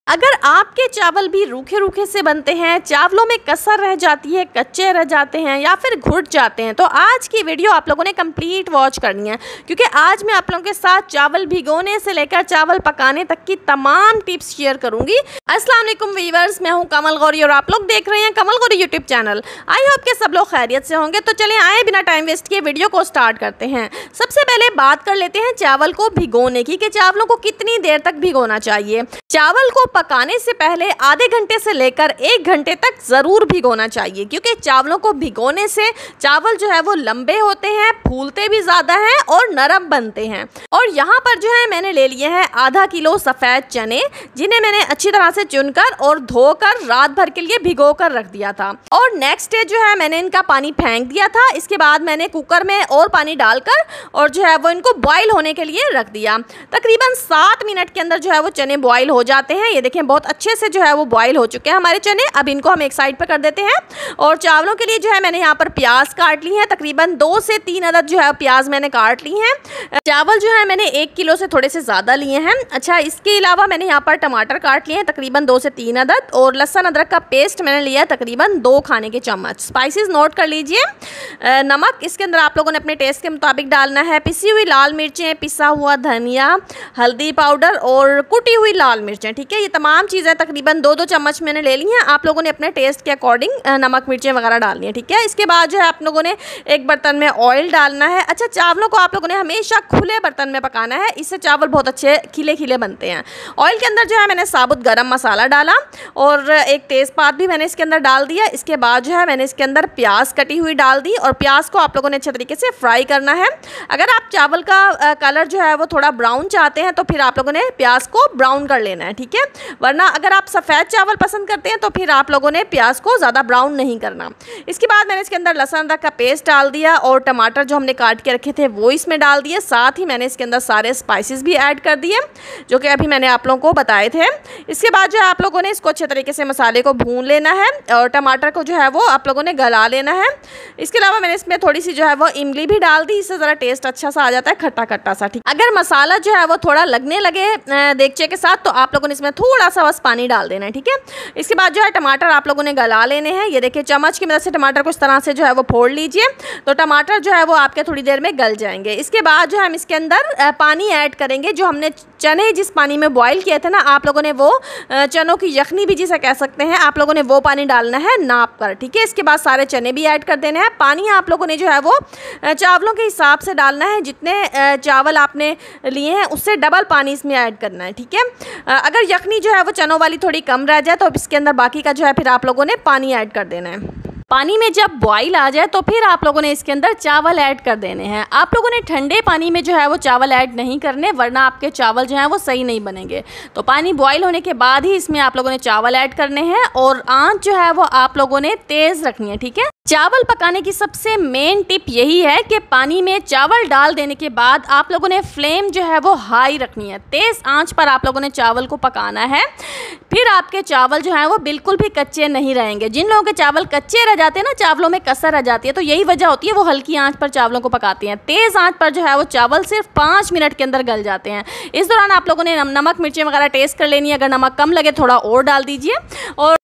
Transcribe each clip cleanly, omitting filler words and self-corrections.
अगर आपके चावल भी रूखे रूखे से बनते हैं, चावलों में कसर रह जाती है, कच्चे रह जाते हैं या फिर घुट जाते हैं, तो आज की वीडियो आप लोगों ने कंप्लीट वॉच करनी है, क्योंकि आज मैं आप लोगों के साथ चावल भिगोने से लेकर चावल पकाने तक की तमाम टिप्स शेयर करूंगी। अस्सलाम वालेकुम वीवर्स, मैं हूं कमल गौरी और आप लोग देख रहे हैं Kamal Gauri YouTube channel. I hope के सब लोग खैरियत से होंगे। तो चलें आए बिना टाइम वेस्ट किए वीडियो को स्टार्ट करते हैं। सबसे पहले बात कर लेते हैं चावल को भिगोने की, कि चावलों को कितनी देर तक भिगोना चाहिए। चावल को पकाने से पहले आधे घंटे से लेकर 1 घंटे तक ज़रूर भिगोना चाहिए, क्योंकि चावलों को भिगोने से चावल जो है वो लंबे होते हैं, फूलते भी ज़्यादा हैं और नरम बनते हैं। और यहाँ पर जो है मैंने ले लिए हैं आधा किलो सफ़ेद चने, जिन्हें मैंने अच्छी तरह से चुनकर और धोकर रात भर के लिए भिगो कर रख दिया था। और नेक्स्ट डे जो है मैंने इनका पानी फेंक दिया था। इसके बाद मैंने कुकर में और पानी डालकर और जो है वो इनको बॉयल होने के लिए रख दिया। तकरीबन 7 मिनट के अंदर जो है वो चने बॉयल हो जाते हैं। ये देखें बहुत अच्छे से जो है वो बॉयल हो चुके हैं हमारे चने। अब इनको हम एक साइड पर कर देते हैं। और चावलों के लिए जो है मैंने यहाँ पर प्याज काट ली है, तकरीबन 2 से 3 अदद जो है प्याज मैंने काट ली हैं। चावल जो है मैंने 1 किलो से थोड़े से ज़्यादा लिए हैं। अच्छा, इसके अलावा मैंने यहाँ पर टमाटर काट लिए हैं तकरीबन 2 से 3 अदद, और लहसुन अदरक का पेस्ट मैंने लिया है तकरीबन 2 खाने के चम्मच। स्पाइसेस नोट कर लीजिए। नमक इसके अंदर आप लोगों ने अपने टेस्ट के मुताबिक डालना है। पिसी हुई लाल मिर्चें, पिसा हुआ धनिया, हल्दी पाउडर और कुटी हुई लाल मिर्चें। ठीक है, ये तमाम चीज़ें तकरीबन 2-2 चम्मच मैंने ले ली हैं। आप लोगों ने अपने टेस्ट के अकॉर्डिंग नमक मिर्चें वगैरह डालनी है। ठीक है, इसके बाद जो है आप लोगों ने एक बर्तन में ऑयल डालना है। अच्छा, चावलों को आप लोगों ने हमेशा खुले बर्तन में पकाना है, इससे चावल बहुत अच्छे खिले खिले बनते हैं। ऑयल के अंदर जो है मैंने साबुत गरम मसाला डाला और एक तेज़पात भी मैंने इसके अंदर डाल दिया। इसके बाद जो है मैंने इसके अंदर प्याज कटी हुई डाल दी और प्याज को आप लोगों ने अच्छे तरीके से फ्राई करना है। अगर आप चावल का कलर जो है वो थोड़ा ब्राउन चाहते हैं तो फिर आप लोगों ने प्याज को ब्राउन कर लेना है। ठीक है, वरना अगर आप सफ़ेद चावल पसंद करते हैं तो फिर आप लोगों ने प्याज को ज़्यादा ब्राउन नहीं करना। इसके बाद मैंने इसके अंदर लहसुन अदरक का पेस्ट डाल दिया और टमाटर जो हमने काट के रखे थे वो इसमें डाल दिए। साथ ही मैंने इसके अंदर सारे स्पाइसेस भी ऐड कर दिए जो कि अभी मैंने आप लोगों को बताए थे। इसके बाद जो है आप लोगों ने इसको अच्छे तरीके से मसाले को भून लेना है और टमाटर को जो है वो आप लोगों ने गला लेना है। इसके अलावा मैंने इसमें थोड़ी सी जो है वो इमली भी डाल दी, इससे ज़रा टेस्ट अच्छा सा आ जाता है, खट्टा खट्टा सा। ठीक, अगर मसाला जो है वो थोड़ा लगने लगे देगचे के साथ तो आप लोगों ने इसमें थोड़ा सा बस पानी डाल देना है। ठीक है, इसके बाद जो है टमाटर आप लोगों ने गला लेने हैं। ये देखिए चम्मच की मदद से टमाटर को इस तरह से जो है वो फोड़ लीजिए, तो टमाटर जो है वो आपके थोड़ी देर में गल जाएंगे। इसके बाद जो हम इसके अंदर पानी ऐड करेंगे। जो हमने चने जिस पानी में बॉईल किए थे ना, आप लोगों ने वो चनों की यखनी भी जिसे कह सकते हैं, आप लोगों ने वो पानी डालना है नाप कर। ठीक है, इसके बाद सारे चने भी ऐड कर देने हैं। पानी आप लोगों ने जो है वो चावलों के हिसाब से डालना है, जितने चावल आपने लिए हैं उससे डबल पानी इसमें ऐड करना है। ठीक है, अगर यखनी जो है वो चनों वाली थोड़ी कम रह जाए तो इसके अंदर बाकी का जो है फिर आप लोगों ने पानी ऐड कर देना है। पानी में जब बॉईल आ जाए तो फिर आप लोगों ने इसके अंदर चावल ऐड कर देने हैं। आप लोगों ने ठंडे पानी में जो है वो चावल ऐड नहीं करने, वरना आपके चावल जो हैं वो सही नहीं बनेंगे। तो पानी बॉईल होने के बाद ही इसमें आप लोगों ने चावल ऐड करने हैं और आंच जो है वो आप लोगों ने तेज़ रखनी है। ठीक है, चावल पकाने की सबसे मेन टिप यही है कि पानी में चावल डाल देने के बाद आप लोगों ने फ्लेम जो है वो हाई रखनी है। तेज़ आंच पर आप लोगों ने चावल को पकाना है, फिर आपके चावल जो हैं वो बिल्कुल भी कच्चे नहीं रहेंगे। जिन लोगों के चावल कच्चे रह जाते हैं ना, चावलों में कसर रह जाती है, तो यही वजह होती है वो हल्की आंच पर चावलों को पकाते हैं। तेज़ आंच पर जो है वो चावल सिर्फ 5 मिनट के अंदर गल जाते हैं। इस दौरान आप लोगों ने नमक मिर्चें वगैरह टेस्ट कर लेनी है। अगर नमक कम लगे थोड़ा और डाल दीजिए।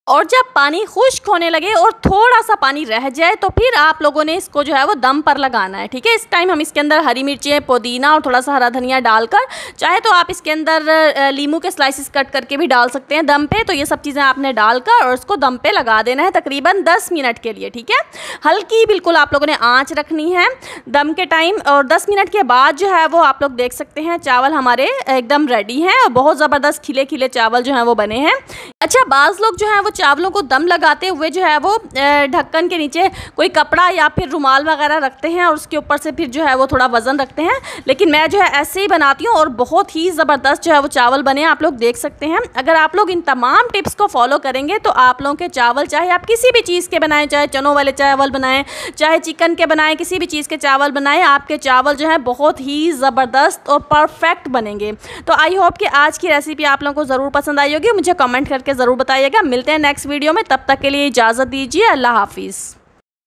और जब पानी खुश्क होने लगे और थोड़ा सा पानी रह जाए तो फिर आप लोगों ने इसको जो है वो दम पर लगाना है। ठीक है, इस टाइम हम इसके अंदर हरी मिर्चें, पुदीना और थोड़ा सा हरा धनिया डालकर, चाहे तो आप इसके अंदर लीमू के स्लाइसिस कट करके भी डाल सकते हैं दम पे। तो ये सब चीज़ें आपने डालकर और उसको दम पे लगा देना है तकरीबन 10 मिनट के लिए। ठीक है, हल्की बिल्कुल आप लोगों ने आँच रखनी है दम के टाइम। और 10 मिनट के बाद जो है वो आप लोग देख सकते हैं चावल हमारे एकदम रेडी हैं और बहुत ज़बरदस्त खिले खिले चावल जो हैं वो बने हैं। अच्छा, बाज़ लोग जो हैं वो चावलों को दम लगाते हुए जो है वो ढक्कन के नीचे कोई कपड़ा या फिर रुमाल वगैरह रखते हैं और उसके ऊपर से फिर जो है वो थोड़ा वज़न रखते हैं, लेकिन मैं जो है ऐसे ही बनाती हूँ और बहुत ही ज़बरदस्त जो है वो चावल बने, आप लोग देख सकते हैं। अगर आप लोग इन तमाम टिप्स को फॉलो करेंगे तो आप लोगों के चावल, चाहे आप किसी भी चीज़ के बनाएं, चाहे चनों वाले चावल बनाएं, चाहे चिकन के बनाएं, किसी भी चीज़ के चावल बनाएं, आपके चावल जो है बहुत ही ज़बरदस्त और परफेक्ट बनेंगे। तो आई होप कि आज की रेसिपी आप लोगों को ज़रूर पसंद आई होगी। मुझे कमेंट करके ज़रूर बताइएगा। मिलते हैं नेक्स्ट वीडियो में, तब तक के लिए इजाज़त दीजिए। अल्लाह हाफिज़।